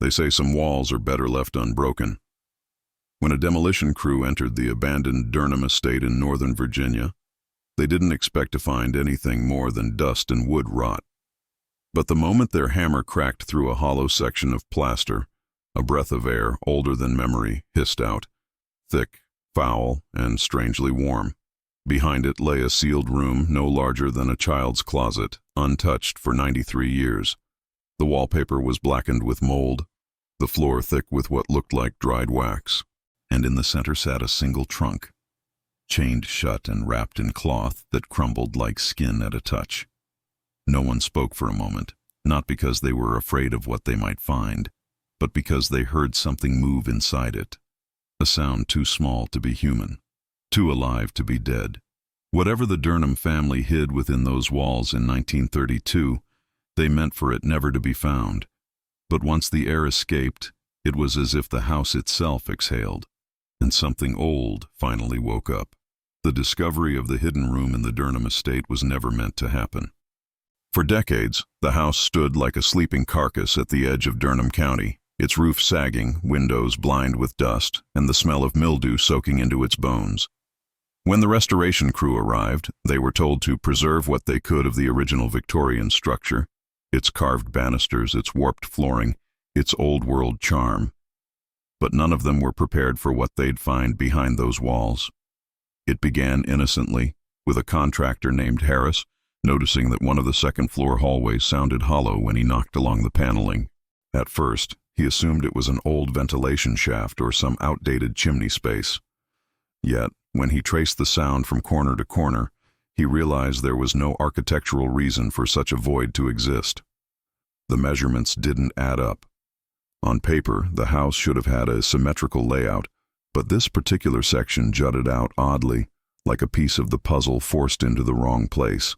They say some walls are better left unbroken. When a demolition crew entered the abandoned Durnham estate in Northern Virginia, they didn't expect to find anything more than dust and wood rot. But the moment their hammer cracked through a hollow section of plaster, a breath of air, older than memory, hissed out, thick, foul, and strangely warm. Behind it lay a sealed room no larger than a child's closet, untouched for 93 years. The wallpaper was blackened with mold, the floor thick with what looked like dried wax, and in the center sat a single trunk, chained shut and wrapped in cloth that crumbled like skin at a touch. No one spoke for a moment, not because they were afraid of what they might find, but because they heard something move inside it, a sound too small to be human, too alive to be dead. Whatever the Durnham family hid within those walls in 1932, they meant for it never to be found. But once the air escaped, it was as if the house itself exhaled, and something old finally woke up. The discovery of the hidden room in the Durnham estate was never meant to happen. For decades, the house stood like a sleeping carcass at the edge of Durnham County, its roof sagging, windows blind with dust, and the smell of mildew soaking into its bones. When the restoration crew arrived, they were told to preserve what they could of the original Victorian structure, its carved banisters, its warped flooring, its old-world charm. But none of them were prepared for what they'd find behind those walls. It began innocently, with a contractor named Harris noticing that one of the second-floor hallways sounded hollow when he knocked along the paneling. At first, he assumed it was an old ventilation shaft or some outdated chimney space. Yet, when he traced the sound from corner to corner, he realized there was no architectural reason for such a void to exist. The measurements didn't add up. On paper, the house should have had a symmetrical layout, but this particular section jutted out oddly, like a piece of the puzzle forced into the wrong place.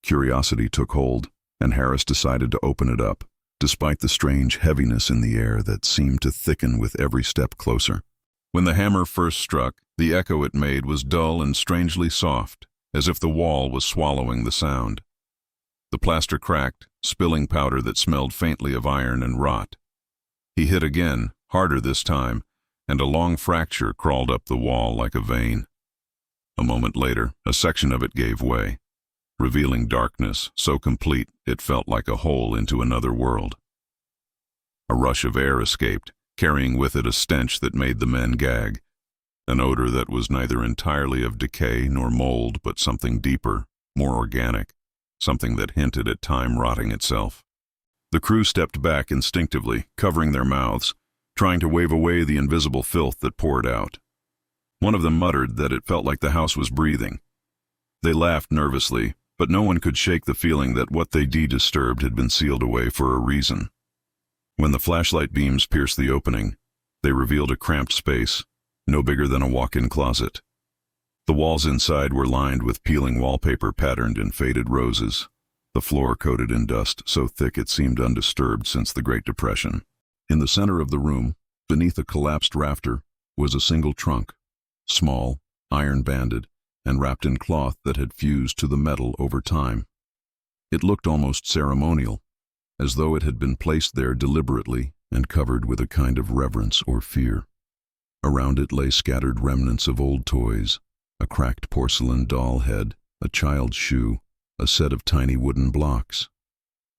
Curiosity took hold, and Harris decided to open it up, despite the strange heaviness in the air that seemed to thicken with every step closer. When the hammer first struck, the echo it made was dull and strangely soft, as if the wall was swallowing the sound. The plaster cracked, spilling powder that smelled faintly of iron and rot. He hit again, harder this time, and a long fracture crawled up the wall like a vein. A moment later, a section of it gave way, revealing darkness so complete it felt like a hole into another world. A rush of air escaped, carrying with it a stench that made the men gag, an odor that was neither entirely of decay nor mold, but something deeper, more organic, something that hinted at time rotting itself. The crew stepped back instinctively, covering their mouths, trying to wave away the invisible filth that poured out. One of them muttered that it felt like the house was breathing. They laughed nervously, but no one could shake the feeling that what they disturbed had been sealed away for a reason. When the flashlight beams pierced the opening, they revealed a cramped space, no bigger than a walk-in closet. The walls inside were lined with peeling wallpaper patterned in faded roses, the floor coated in dust so thick it seemed undisturbed since the Great Depression. In the center of the room, beneath a collapsed rafter, was a single trunk, small, iron-banded, and wrapped in cloth that had fused to the metal over time. It looked almost ceremonial, as though it had been placed there deliberately and covered with a kind of reverence or fear. Around it lay scattered remnants of old toys, a cracked porcelain doll head, a child's shoe, a set of tiny wooden blocks.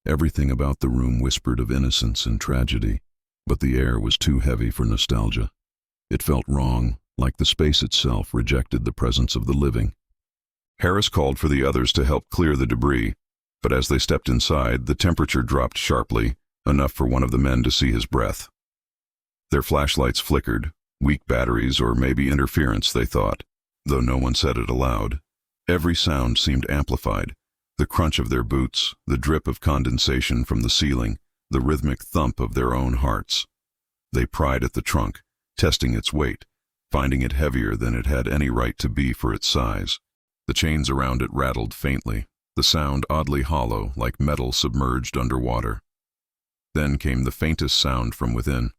Everything about the room whispered of innocence and tragedy, but the air was too heavy for nostalgia. It felt wrong, like the space itself rejected the presence of the living. Harris called for the others to help clear the debris, but as they stepped inside, the temperature dropped sharply, enough for one of the men to see his breath. Their flashlights flickered, weak batteries or maybe interference, they thought, though no one said it aloud. Every sound seemed amplified, the crunch of their boots, the drip of condensation from the ceiling, the rhythmic thump of their own hearts. They pried at the trunk, testing its weight, finding it heavier than it had any right to be for its size. The chains around it rattled faintly, the sound oddly hollow, like metal submerged underwater. Then came the faintest sound from within,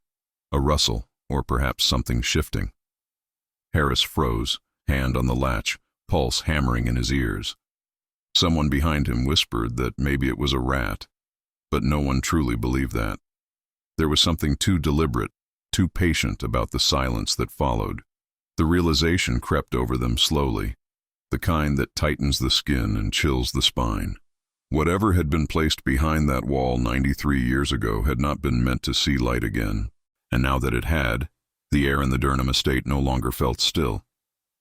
a rustle, or perhaps something shifting. Harris froze, hand on the latch, pulse hammering in his ears. Someone behind him whispered that maybe it was a rat, but no one truly believed that. There was something too deliberate, too patient about the silence that followed. The realization crept over them slowly, the kind that tightens the skin and chills the spine. Whatever had been placed behind that wall 93 years ago had not been meant to see light again, and now that it had, the air in the Durnham estate no longer felt still.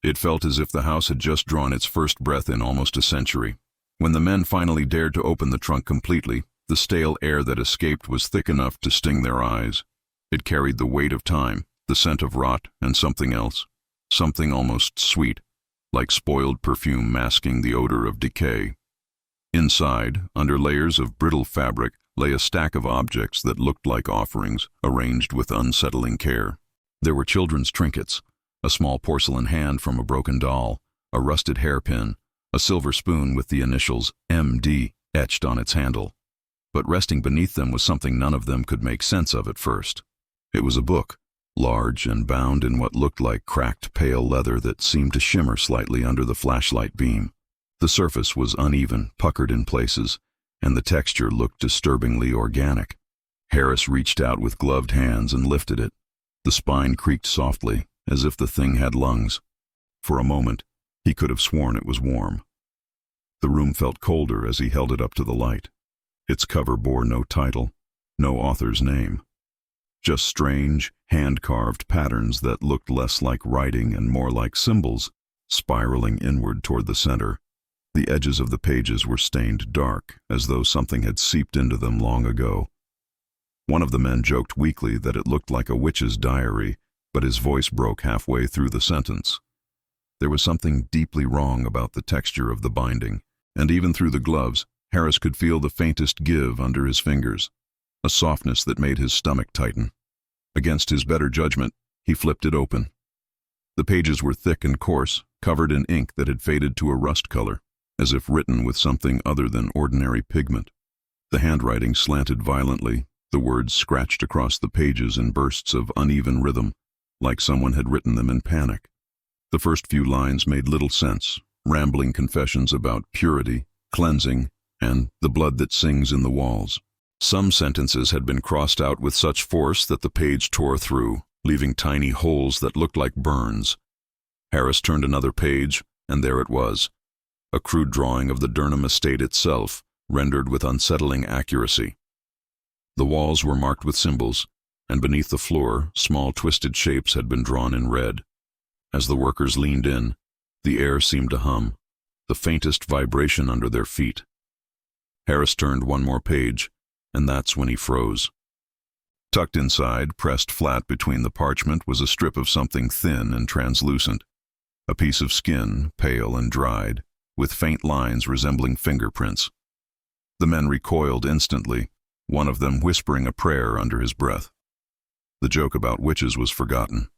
It felt as if the house had just drawn its first breath in almost a century. When the men finally dared to open the trunk completely, the stale air that escaped was thick enough to sting their eyes. It carried the weight of time, the scent of rot, and something else. Something almost sweet, like spoiled perfume masking the odor of decay. Inside, under layers of brittle fabric, lay a stack of objects that looked like offerings, arranged with unsettling care. There were children's trinkets, a small porcelain hand from a broken doll, a rusted hairpin, a silver spoon with the initials M.D. etched on its handle. But resting beneath them was something none of them could make sense of at first. It was a book, large and bound in what looked like cracked pale leather that seemed to shimmer slightly under the flashlight beam. The surface was uneven, puckered in places, and the texture looked disturbingly organic. Harris reached out with gloved hands and lifted it. The spine creaked softly, as if the thing had lungs. For a moment, he could have sworn it was warm. The room felt colder as he held it up to the light. Its cover bore no title, no author's name. Just strange, hand-carved patterns that looked less like writing and more like symbols, spiraling inward toward the center. The edges of the pages were stained dark, as though something had seeped into them long ago. One of the men joked weakly that it looked like a witch's diary, but his voice broke halfway through the sentence. There was something deeply wrong about the texture of the binding, and even through the gloves, Harris could feel the faintest give under his fingers, a softness that made his stomach tighten. Against his better judgment, he flipped it open. The pages were thick and coarse, covered in ink that had faded to a rust color, as if written with something other than ordinary pigment. The handwriting slanted violently, the words scratched across the pages in bursts of uneven rhythm, like someone had written them in panic. The first few lines made little sense, rambling confessions about purity, cleansing, and the blood that sings in the walls. Some sentences had been crossed out with such force that the page tore through, leaving tiny holes that looked like burns. Harris turned another page, and there it was, a crude drawing of the Durnham estate itself, rendered with unsettling accuracy. The walls were marked with symbols, and beneath the floor, small twisted shapes had been drawn in red. As the workers leaned in, the air seemed to hum, the faintest vibration under their feet. Harris turned one more page, and that's when he froze. Tucked inside, pressed flat between the parchment, was a strip of something thin and translucent, a piece of skin, pale and dried, with faint lines resembling fingerprints. The men recoiled instantly, one of them whispering a prayer under his breath. The joke about witches was forgotten.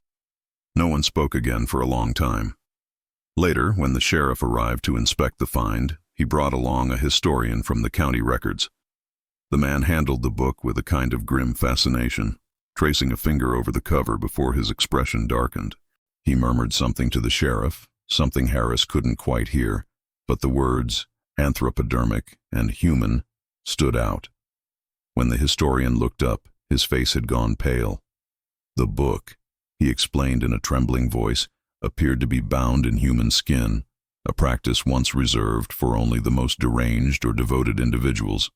No one spoke again for a long time. Later, when the sheriff arrived to inspect the find, he brought along a historian from the county records. The man handled the book with a kind of grim fascination, tracing a finger over the cover before his expression darkened. He murmured something to the sheriff, something Harris couldn't quite hear, but the words, anthropodermic and human, stood out. When the historian looked up, his face had gone pale. The book, he explained in a trembling voice, appeared to be bound in human skin, a practice once reserved for only the most deranged or devoted individuals.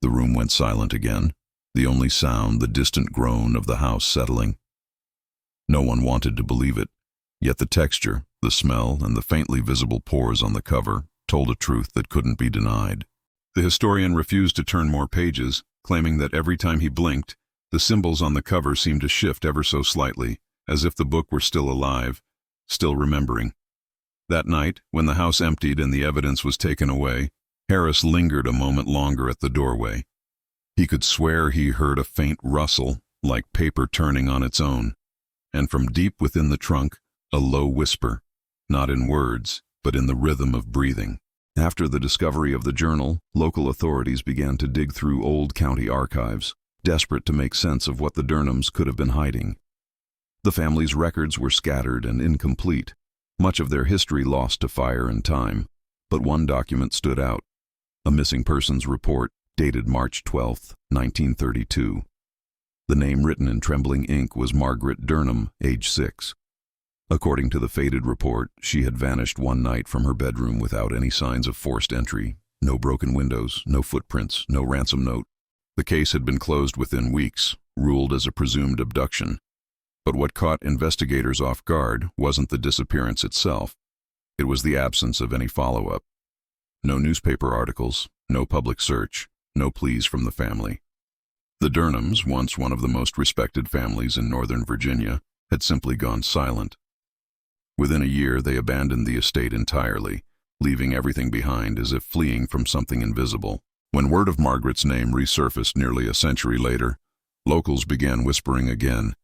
The room went silent again, the only sound the distant groan of the house settling. No one wanted to believe it, yet the texture, the smell, and the faintly visible pores on the cover told a truth that couldn't be denied. The historian refused to turn more pages, claiming that every time he blinked, the symbols on the cover seemed to shift ever so slightly, as if the book were still alive, still remembering. That night, when the house emptied and the evidence was taken away, Harris lingered a moment longer at the doorway. He could swear he heard a faint rustle, like paper turning on its own, and from deep within the trunk, a low whisper, not in words, but in the rhythm of breathing. After the discovery of the journal, local authorities began to dig through old county archives, desperate to make sense of what the Durnhams could have been hiding. The family's records were scattered and incomplete, much of their history lost to fire and time, but one document stood out, a missing persons report dated March 12, 1932. The name written in trembling ink was Margaret Durnham, age 6. According to the faded report, she had vanished one night from her bedroom without any signs of forced entry. No broken windows, no footprints, no ransom note. The case had been closed within weeks, ruled as a presumed abduction. But what caught investigators off guard wasn't the disappearance itself. It was the absence of any follow-up. No newspaper articles, no public search, no pleas from the family. The Durnhams, once one of the most respected families in Northern Virginia, had simply gone silent. Within a year, they abandoned the estate entirely, leaving everything behind as if fleeing from something invisible. When word of Margaret's name resurfaced nearly a century later, locals began whispering again,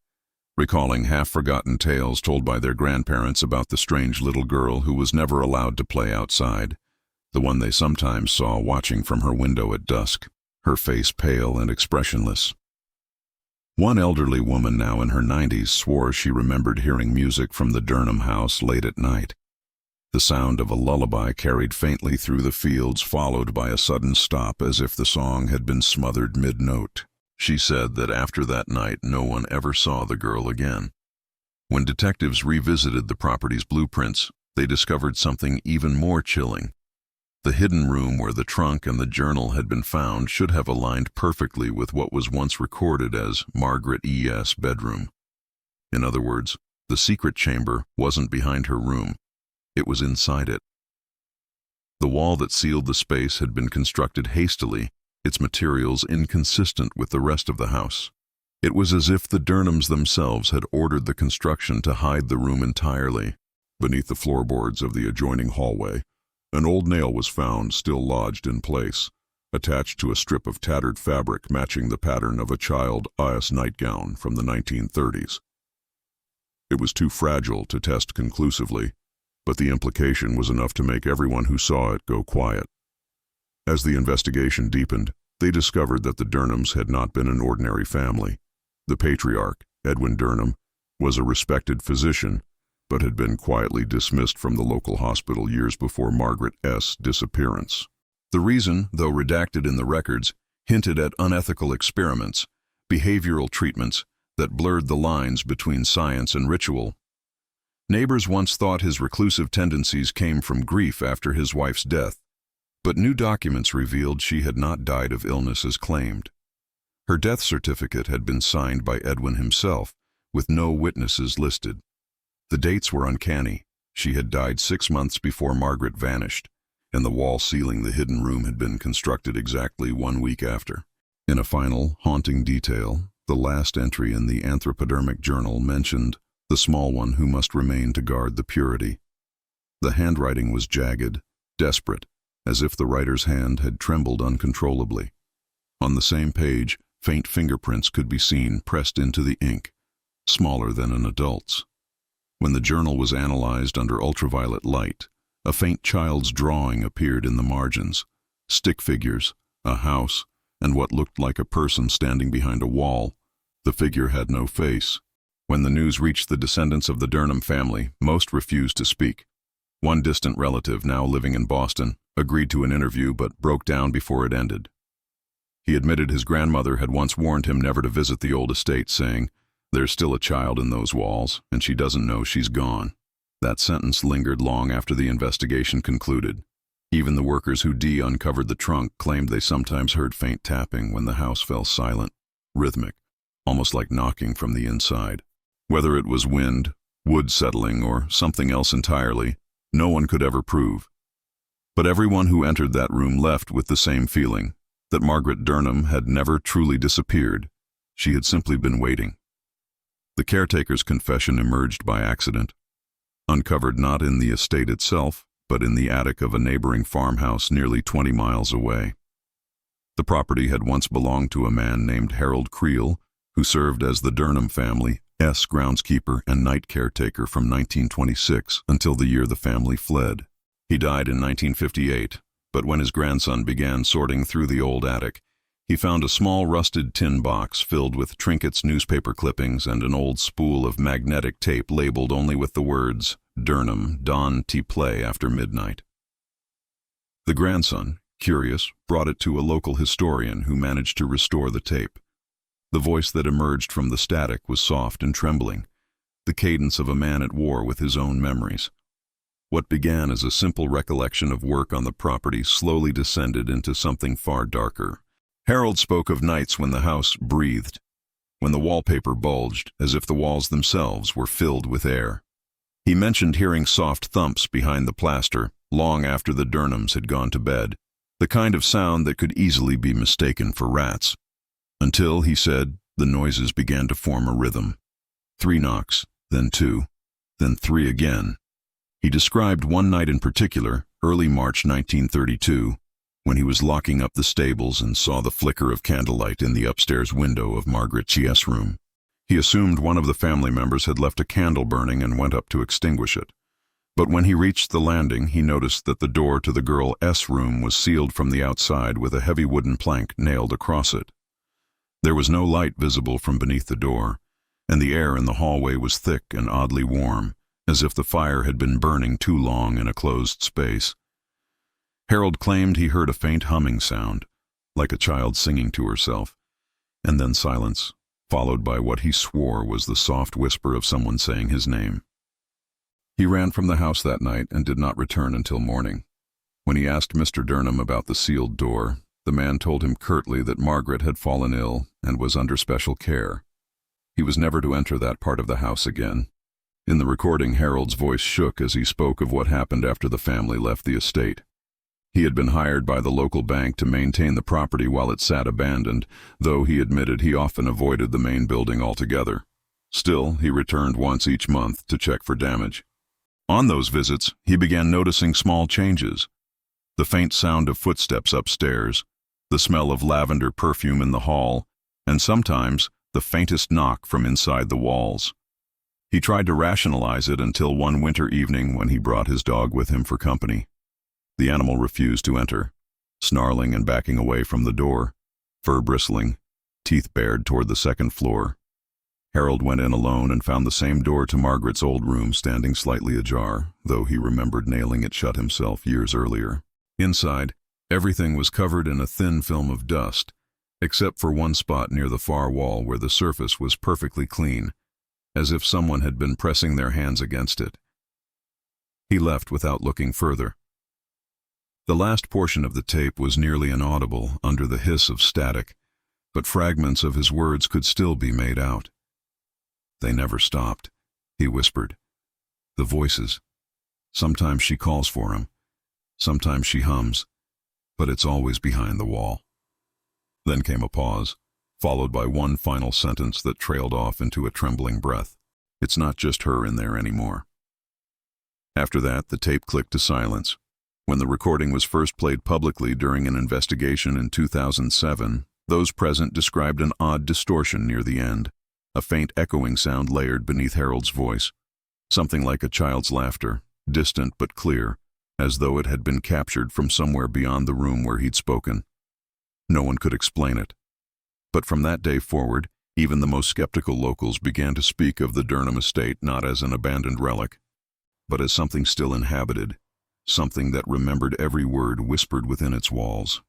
recalling half-forgotten tales told by their grandparents about the strange little girl who was never allowed to play outside, the one they sometimes saw watching from her window at dusk, her face pale and expressionless. One elderly woman now in her 90s swore she remembered hearing music from the Durnham House late at night. The sound of a lullaby carried faintly through the fields, followed by a sudden stop as if the song had been smothered mid-note. She said that after that night no one ever saw the girl again. When detectives revisited the property's blueprints, they discovered something even more chilling. The hidden room where the trunk and the journal had been found should have aligned perfectly with what was once recorded as Margaret E.'s bedroom. In other words, the secret chamber wasn't behind her room. It was inside it. The wall that sealed the space had been constructed hastily, its materials inconsistent with the rest of the house. It was as if the Durnhams themselves had ordered the construction to hide the room entirely. Beneath the floorboards of the adjoining hallway, an old nail was found, still lodged in place, attached to a strip of tattered fabric matching the pattern of a child's nightgown from the 1930s. It was too fragile to test conclusively, but the implication was enough to make everyone who saw it go quiet. As the investigation deepened, they discovered that the Durnhams had not been an ordinary family. The patriarch, Edwin Durnham, was a respected physician, but had been quietly dismissed from the local hospital years before Margaret's disappearance. The reason, though redacted in the records, hinted at unethical experiments, behavioral treatments that blurred the lines between science and ritual. Neighbors once thought his reclusive tendencies came from grief after his wife's death, but new documents revealed she had not died of illness as claimed. Her death certificate had been signed by Edwin himself, with no witnesses listed. The dates were uncanny. She had died 6 months before Margaret vanished, and the wall sealing the hidden room had been constructed exactly 1 week after. In a final, haunting detail, the last entry in the anthropodermic journal mentioned the small one who must remain to guard the purity. The handwriting was jagged, desperate, as if the writer's hand had trembled uncontrollably. On the same page, faint fingerprints could be seen pressed into the ink, smaller than an adult's. When the journal was analyzed under ultraviolet light, a faint child's drawing appeared in the margins, stick figures, a house, and what looked like a person standing behind a wall. The figure had no face. When the news reached the descendants of the Durnham family, most refused to speak. One distant relative, now living in Boston, agreed to an interview but broke down before it ended. He admitted his grandmother had once warned him never to visit the old estate, saying, "There's still a child in those walls, and she doesn't know she's gone." That sentence lingered long after the investigation concluded. Even the workers who uncovered the trunk claimed they sometimes heard faint tapping when the house fell silent, rhythmic, almost like knocking from the inside. Whether it was wind, wood settling, or something else entirely, no one could ever prove. But everyone who entered that room left with the same feeling, that Margaret Durnham had never truly disappeared. She had simply been waiting. The caretaker's confession emerged by accident, uncovered not in the estate itself, but in the attic of a neighboring farmhouse nearly 20 miles away. The property had once belonged to a man named Harold Creel, who served as the Durnham family's groundskeeper and night caretaker from 1926 until the year the family fled. He died in 1958, but when his grandson began sorting through the old attic, he found a small rusted tin box filled with trinkets, newspaper clippings, and an old spool of magnetic tape labeled only with the words, "Durnham, Dawn to Play After Midnight." The grandson, curious, brought it to a local historian who managed to restore the tape. The voice that emerged from the static was soft and trembling, the cadence of a man at war with his own memories. What began as a simple recollection of work on the property slowly descended into something far darker. Harold spoke of nights when the house breathed, when the wallpaper bulged as if the walls themselves were filled with air. He mentioned hearing soft thumps behind the plaster long after the Durnhams had gone to bed, the kind of sound that could easily be mistaken for rats. Until, he said, the noises began to form a rhythm. 3 knocks, then 2, then 3 again. He described one night in particular, early March 1932, when he was locking up the stables and saw the flicker of candlelight in the upstairs window of Margaret G.'s room. He assumed one of the family members had left a candle burning and went up to extinguish it. But when he reached the landing, he noticed that the door to the girl S. room was sealed from the outside with a heavy wooden plank nailed across it. There was no light visible from beneath the door, and the air in the hallway was thick and oddly warm, as if the fire had been burning too long in a closed space. Harold claimed he heard a faint humming sound, like a child singing to herself, and then silence, followed by what he swore was the soft whisper of someone saying his name. He ran from the house that night and did not return until morning. When he asked Mr. Durnham about the sealed door, the man told him curtly that Margaret had fallen ill and was under special care. He was never to enter that part of the house again. In the recording, Harold's voice shook as he spoke of what happened after the family left the estate. He had been hired by the local bank to maintain the property while it sat abandoned, though he admitted he often avoided the main building altogether. Still, he returned once each month to check for damage. On those visits, he began noticing small changes. The faint sound of footsteps upstairs, the smell of lavender perfume in the hall, and sometimes the faintest knock from inside the walls. He tried to rationalize it until one winter evening when he brought his dog with him for company. The animal refused to enter, snarling and backing away from the door, fur bristling, teeth bared toward the second floor. Harold went in alone and found the same door to Margaret's old room standing slightly ajar, though he remembered nailing it shut himself years earlier. Inside, everything was covered in a thin film of dust, except for one spot near the far wall where the surface was perfectly clean, as if someone had been pressing their hands against it. He left without looking further. The last portion of the tape was nearly inaudible under the hiss of static, but fragments of his words could still be made out. "They never stopped," he whispered. "The voices. Sometimes she calls for him. Sometimes she hums, but it's always behind the wall." Then came a pause, followed by one final sentence that trailed off into a trembling breath. "It's not just her in there anymore." After that, the tape clicked to silence. When the recording was first played publicly during an investigation in 2007, those present described an odd distortion near the end, a faint echoing sound layered beneath Harold's voice, something like a child's laughter, distant but clear, as though it had been captured from somewhere beyond the room where he'd spoken. No one could explain it. But from that day forward, even the most skeptical locals began to speak of the Durnham estate not as an abandoned relic, but as something still inhabited, something that remembered every word whispered within its walls.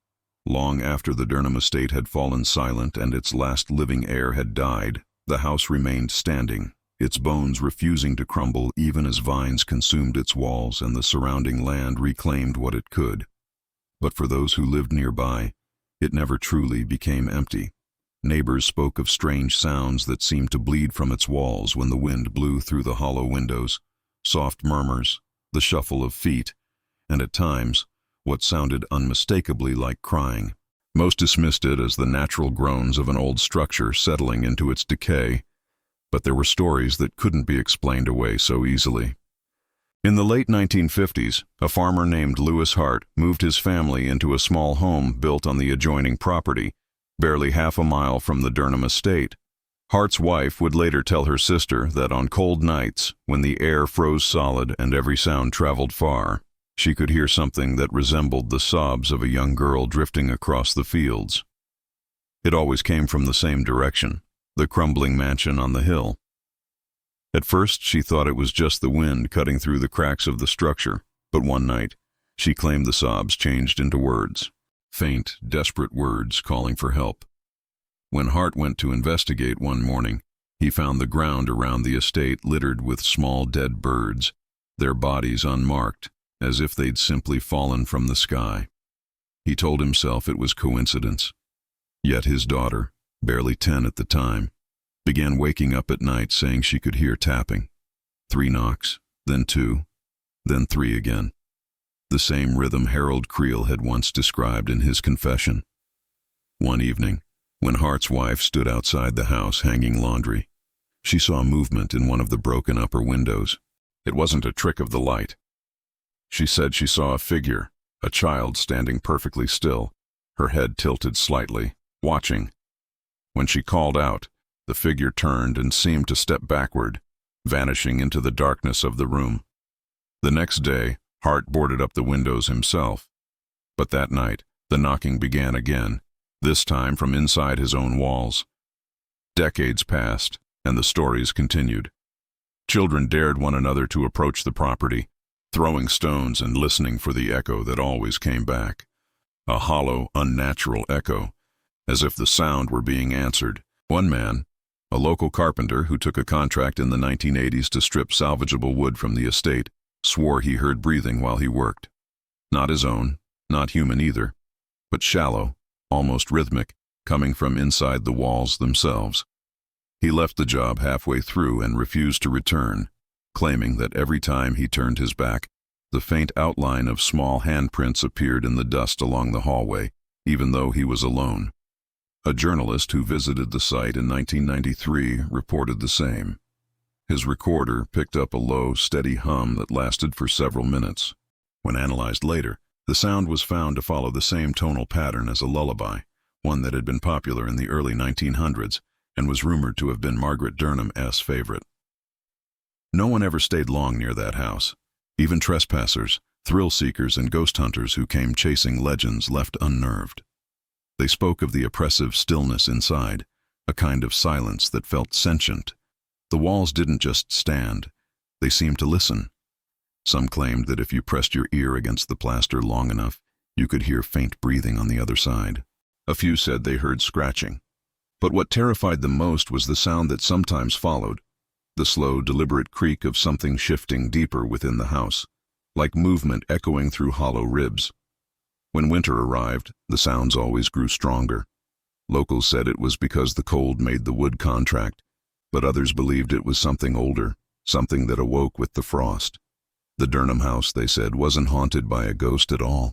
Long after the Durnham estate had fallen silent and its last living heir had died, the house remained standing, its bones refusing to crumble even as vines consumed its walls and the surrounding land reclaimed what it could. But for those who lived nearby, it never truly became empty. Neighbors spoke of strange sounds that seemed to bleed from its walls when the wind blew through the hollow windows, soft murmurs, the shuffle of feet, and at times, what sounded unmistakably like crying. Most dismissed it as the natural groans of an old structure settling into its decay, but there were stories that couldn't be explained away so easily. In the late 1950s, a farmer named Lewis Hart moved his family into a small home built on the adjoining property, barely half a mile from the Durnham estate. Hart's wife would later tell her sister that on cold nights, when the air froze solid and every sound traveled far, she could hear something that resembled the sobs of a young girl drifting across the fields. It always came from the same direction, the crumbling mansion on the hill. At first, she thought it was just the wind cutting through the cracks of the structure, but one night, she claimed the sobs changed into words, faint, desperate words calling for help. When Hart went to investigate one morning, he found the ground around the estate littered with small dead birds, their bodies unmarked, as if they'd simply fallen from the sky. He told himself it was coincidence. Yet his daughter, barely 10 at the time, began waking up at night saying she could hear tapping. 3 knocks, then 2, then 3 again. The same rhythm Harold Creel had once described in his confession. One evening, when Hart's wife stood outside the house hanging laundry, she saw movement in one of the broken upper windows. It wasn't a trick of the light. She said she saw a figure, a child standing perfectly still, her head tilted slightly, watching. When she called out, the figure turned and seemed to step backward, vanishing into the darkness of the room. The next day, Hart boarded up the windows himself. But that night, the knocking began again, this time from inside his own walls. Decades passed, and the stories continued. Children dared one another to approach the property, throwing stones and listening for the echo that always came back. A hollow, unnatural echo, as if the sound were being answered. One man, a local carpenter who took a contract in the 1980s to strip salvageable wood from the estate, swore he heard breathing while he worked. Not his own, not human either, but shallow, almost rhythmic, coming from inside the walls themselves. He left the job halfway through and refused to return, claiming that every time he turned his back, the faint outline of small handprints appeared in the dust along the hallway, even though he was alone. A journalist who visited the site in 1993 reported the same. His recorder picked up a low, steady hum that lasted for several minutes. When analyzed later, the sound was found to follow the same tonal pattern as a lullaby, one that had been popular in the early 1900s and was rumored to have been Margaret Durnham's favorite. No one ever stayed long near that house. Even trespassers, thrill-seekers, and ghost hunters who came chasing legends left unnerved. They spoke of the oppressive stillness inside, a kind of silence that felt sentient. The walls didn't just stand, they seemed to listen. Some claimed that if you pressed your ear against the plaster long enough, you could hear faint breathing on the other side. A few said they heard scratching. But what terrified them most was the sound that sometimes followed, the slow, deliberate creak of something shifting deeper within the house, like movement echoing through hollow ribs. When winter arrived, the sounds always grew stronger. Locals said it was because the cold made the wood contract, but others believed it was something older, something that awoke with the frost. The Durnham House, they said, wasn't haunted by a ghost at all.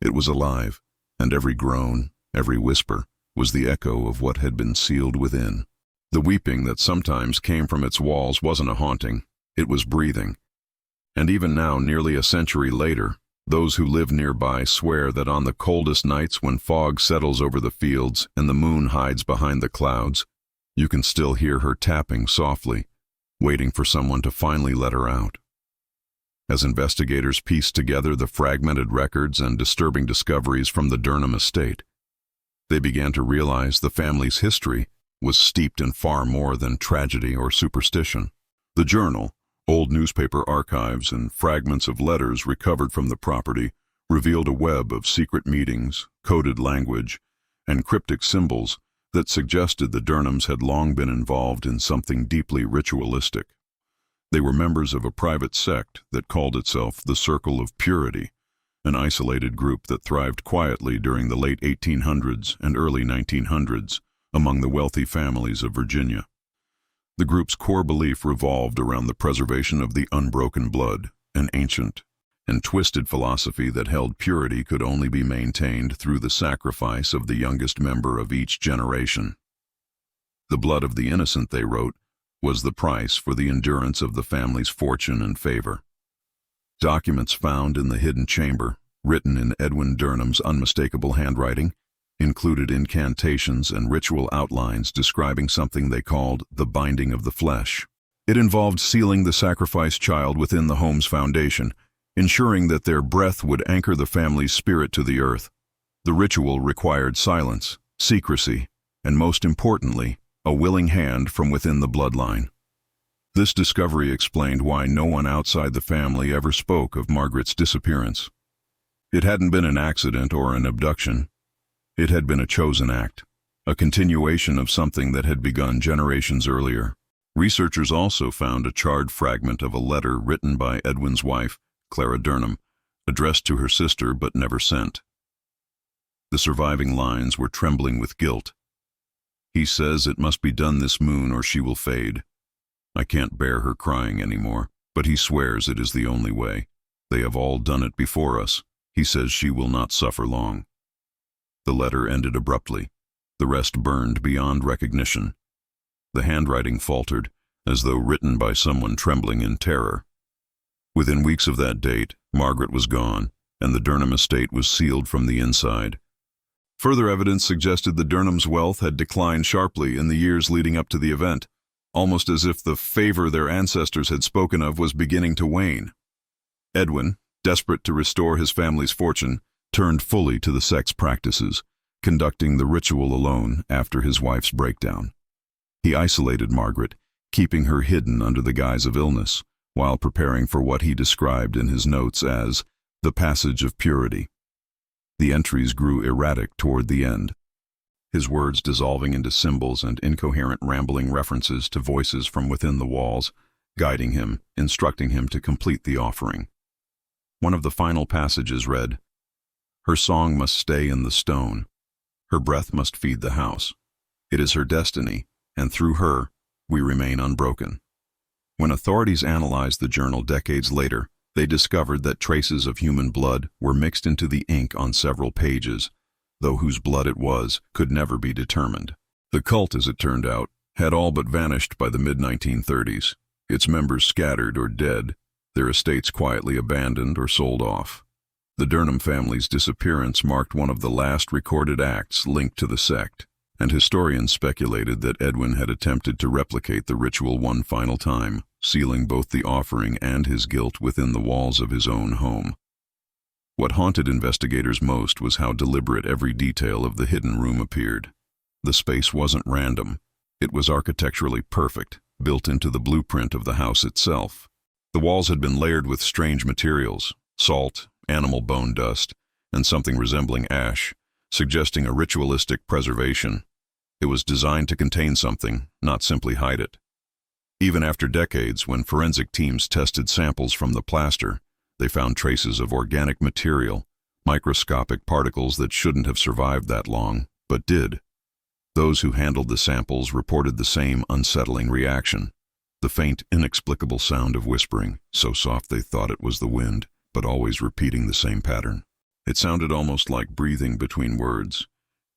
It was alive, and every groan, every whisper, was the echo of what had been sealed within. The weeping that sometimes came from its walls wasn't a haunting, it was breathing. And even now, nearly a century later, those who live nearby swear that on the coldest nights when fog settles over the fields and the moon hides behind the clouds, you can still hear her tapping softly, waiting for someone to finally let her out. As investigators pieced together the fragmented records and disturbing discoveries from the Durnham estate, they began to realize the family's history was steeped in far more than tragedy or superstition. The journal, old newspaper archives, and fragments of letters recovered from the property revealed a web of secret meetings, coded language, and cryptic symbols that suggested the Durnhams had long been involved in something deeply ritualistic. They were members of a private sect that called itself the Circle of Purity, an isolated group that thrived quietly during the late 1800s and early 1900s among the wealthy families of Virginia. The group's core belief revolved around the preservation of the unbroken blood, an ancient and twisted philosophy that held purity could only be maintained through the sacrifice of the youngest member of each generation. The blood of the innocent, they wrote, was the price for the endurance of the family's fortune and favor. Documents found in the hidden chamber, written in Edwin Durnham's unmistakable handwriting, included incantations and ritual outlines describing something they called the binding of the flesh. It involved sealing the sacrificed child within the home's foundation, ensuring that their breath would anchor the family's spirit to the earth. The ritual required silence, secrecy, and most importantly, a willing hand from within the bloodline. This discovery explained why no one outside the family ever spoke of Margaret's disappearance. It hadn't been an accident or an abduction. It had been a chosen act, a continuation of something that had begun generations earlier. Researchers also found a charred fragment of a letter written by Edwin's wife, Clara Durnham, addressed to her sister but never sent. The surviving lines were trembling with guilt. "He says it must be done this moon or she will fade. I can't bear her crying anymore, but he swears it is the only way. They have all done it before us. He says she will not suffer long." The letter ended abruptly. The rest burned beyond recognition. The handwriting faltered, as though written by someone trembling in terror. Within weeks of that date, Margaret was gone, and the Durnham estate was sealed from the inside. Further evidence suggested the Durnham's wealth had declined sharply in the years leading up to the event, almost as if the favor their ancestors had spoken of was beginning to wane. Edwin, desperate to restore his family's fortune, turned fully to the sex practices, conducting the ritual alone after his wife's breakdown. He isolated Margaret, keeping her hidden under the guise of illness, while preparing for what he described in his notes as the passage of purity. The entries grew erratic toward the end, his words dissolving into symbols and incoherent rambling references to voices from within the walls, guiding him, instructing him to complete the offering. One of the final passages read, "Her song must stay in the stone. Her breath must feed the house. It is her destiny, and through her, we remain unbroken." When authorities analyzed the journal decades later, they discovered that traces of human blood were mixed into the ink on several pages, though whose blood it was could never be determined. The cult, as it turned out, had all but vanished by the mid-1930s, its members scattered or dead, their estates quietly abandoned or sold off. The Durnham family's disappearance marked one of the last recorded acts linked to the sect, and historians speculated that Edwin had attempted to replicate the ritual one final time, sealing both the offering and his guilt within the walls of his own home. What haunted investigators most was how deliberate every detail of the hidden room appeared. The space wasn't random. It was architecturally perfect, built into the blueprint of the house itself. The walls had been layered with strange materials, salt, animal bone dust, and something resembling ash, suggesting a ritualistic preservation. It was designed to contain something, not simply hide it. Even after decades, when forensic teams tested samples from the plaster, they found traces of organic material, microscopic particles that shouldn't have survived that long, but did. Those who handled the samples reported the same unsettling reaction. The faint, inexplicable sound of whispering, so soft they thought it was the wind, but always repeating the same pattern. It sounded almost like breathing between words,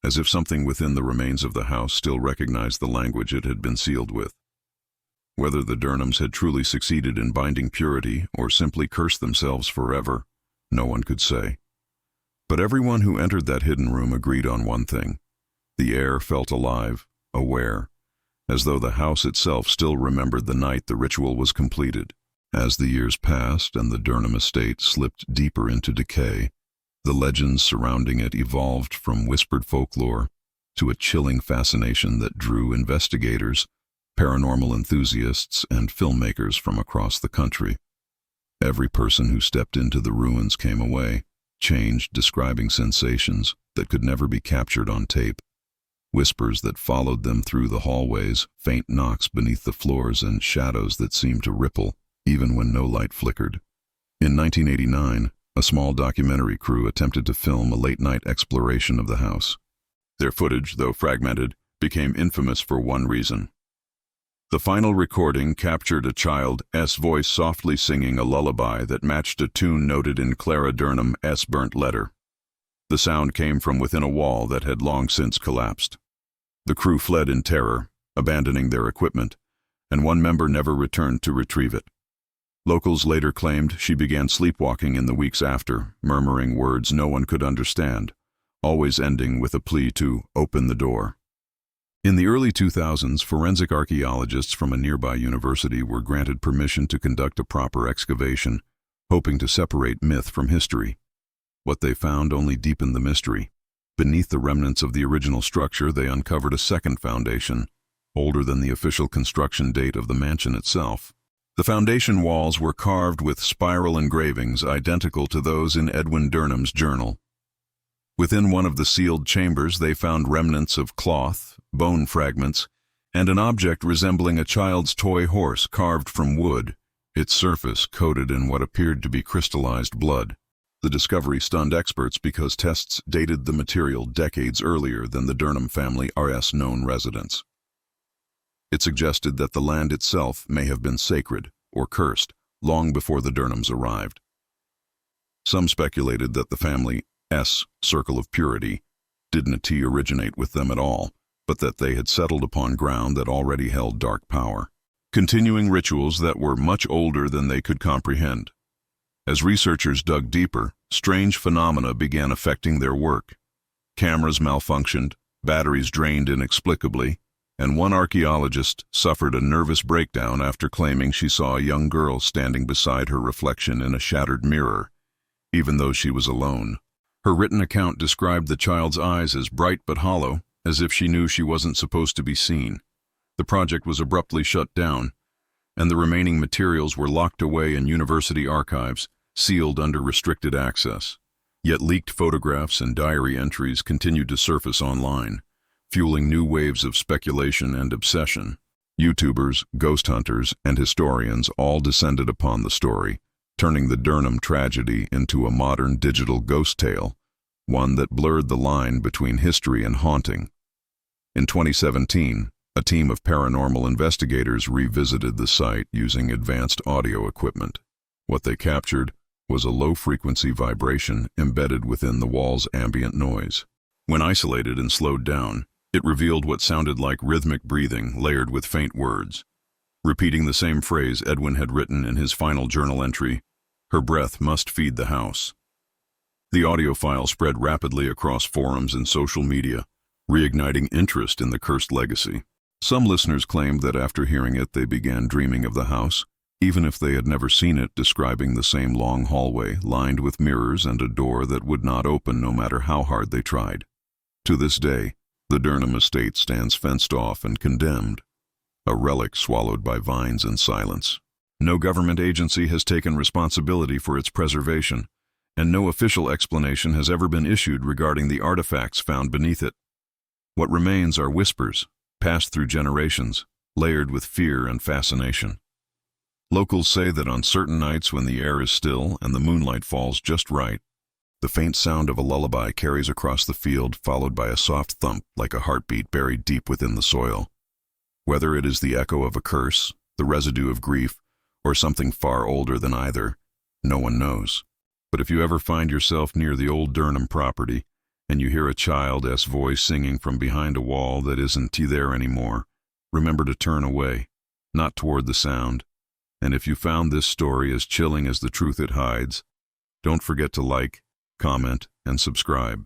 as if something within the remains of the house still recognized the language it had been sealed with. Whether the Durnhams had truly succeeded in binding purity or simply cursed themselves forever, no one could say. But everyone who entered that hidden room agreed on one thing. The air felt alive, aware, as though the house itself still remembered the night the ritual was completed. As the years passed and the Durnham estate slipped deeper into decay, the legends surrounding it evolved from whispered folklore to a chilling fascination that drew investigators, paranormal enthusiasts, and filmmakers from across the country. Every person who stepped into the ruins came away, changed, describing sensations that could never be captured on tape. Whispers that followed them through the hallways, faint knocks beneath the floors, and shadows that seemed to ripple, even when no light flickered. In 1989, a small documentary crew attempted to film a late-night exploration of the house. Their footage, though fragmented, became infamous for one reason. The final recording captured a child's voice softly singing a lullaby that matched a tune noted in Clara Durnham's burnt letter. The sound came from within a wall that had long since collapsed. The crew fled in terror, abandoning their equipment, and one member never returned to retrieve it. Locals later claimed she began sleepwalking in the weeks after, murmuring words no one could understand, always ending with a plea to open the door. In the early 2000s, forensic archaeologists from a nearby university were granted permission to conduct a proper excavation, hoping to separate myth from history. What they found only deepened the mystery. Beneath the remnants of the original structure, they uncovered a second foundation, older than the official construction date of the mansion itself. The foundation walls were carved with spiral engravings identical to those in Edwin Durnham's journal. Within one of the sealed chambers, they found remnants of cloth, bone fragments, and an object resembling a child's toy horse carved from wood, its surface coated in what appeared to be crystallized blood. The discovery stunned experts because tests dated the material decades earlier than the Durnham family's known residence. It suggested that the land itself may have been sacred or cursed long before the Durnhams arrived. Some speculated that the family's circle of purity didn't originate with them at all, but that they had settled upon ground that already held dark power, continuing rituals that were much older than they could comprehend. As researchers dug deeper, strange phenomena began affecting their work. Cameras malfunctioned, batteries drained inexplicably, and one archaeologist suffered a nervous breakdown after claiming she saw a young girl standing beside her reflection in a shattered mirror, even though she was alone. Her written account described the child's eyes as bright but hollow, as if she knew she wasn't supposed to be seen. The project was abruptly shut down, and the remaining materials were locked away in university archives, sealed under restricted access. Yet leaked photographs and diary entries continued to surface online, fueling new waves of speculation and obsession. YouTubers, ghost hunters, and historians all descended upon the story, turning the Durnham tragedy into a modern digital ghost tale, one that blurred the line between history and haunting. In 2017, a team of paranormal investigators revisited the site using advanced audio equipment. What they captured was a low-frequency vibration embedded within the wall's ambient noise. When isolated and slowed down, it revealed what sounded like rhythmic breathing layered with faint words. Repeating the same phrase Edwin had written in his final journal entry, "Her breath must feed the house." The audio file spread rapidly across forums and social media, reigniting interest in the cursed legacy. Some listeners claimed that after hearing it they began dreaming of the house, even if they had never seen it, describing the same long hallway lined with mirrors and a door that would not open no matter how hard they tried. To this day, the Durnham estate stands fenced off and condemned, a relic swallowed by vines and silence. No government agency has taken responsibility for its preservation, and no official explanation has ever been issued regarding the artifacts found beneath it. What remains are whispers, passed through generations, layered with fear and fascination. Locals say that on certain nights when the air is still and the moonlight falls just right, the faint sound of a lullaby carries across the field, followed by a soft thump like a heartbeat buried deep within the soil. Whether it is the echo of a curse, the residue of grief, or something far older than either, no one knows. But if you ever find yourself near the old Durnham property, and you hear a child's voice singing from behind a wall that isn't there anymore, remember to turn away, not toward the sound. And if you found this story as chilling as the truth it hides, don't forget to like, comment, and subscribe.